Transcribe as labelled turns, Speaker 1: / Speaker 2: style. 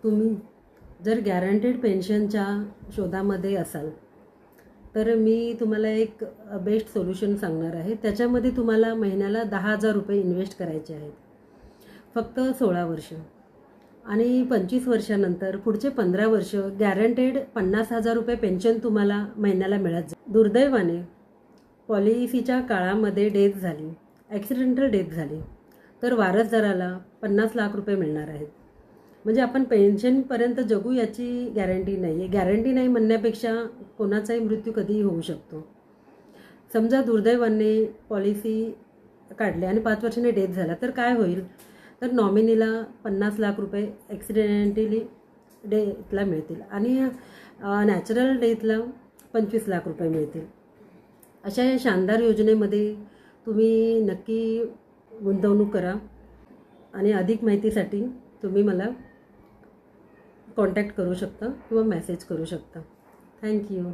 Speaker 1: तुम्ही जर गॅरंटेड पेन्शनच्या शोधामध्ये असाल तर मी तुम्हाला एक बेस्ट सोल्युशन सांगणार आहे. त्याच्यामध्ये तुम्हाला महिन्याला 10,000 रुपये इन्व्हेस्ट करायचे आहेत, फक्त 16 वर्ष. आणि 25 वर्षानंतर पुढचे 15 वर्ष गॅरंटेड 50,000 रुपये पेन्शन तुम्हाला महिन्याला मिळत जाईल. दुर्दैवाने पॉलिसीच्या काळामध्ये डेथ झाली, ॲक्सिडेंटल डेथ झाली, तर वारसदाराला 50 लाख रुपये मिळणार आहेत. म्हणजे आपण पेन्शनपर्यंत जगू याची गॅरंटी नाही आहे. गॅरंटी नाही म्हणण्यापेक्षा कोणाचाही मृत्यू कधीही होऊ शकतो. समजा दुर्दैवाने पॉलिसी काढली आणि 5 वर्षांनी डेथ झाला तर काय होईल? तर नॉमिनीला 50 लाख रुपये ॲक्सिडेंटली डेथला मिळतील आणि नॅचरल डेथला 25 लाख रुपये मिळतील. अशा या शानदार योजनेमध्ये तुम्ही नक्की गुंतवणूक करा आणि अधिक माहितीसाठी तुम्ही मला कॉन्टॅक्ट करू शकता किंवा मेसेज करू शकता. थँक्यू.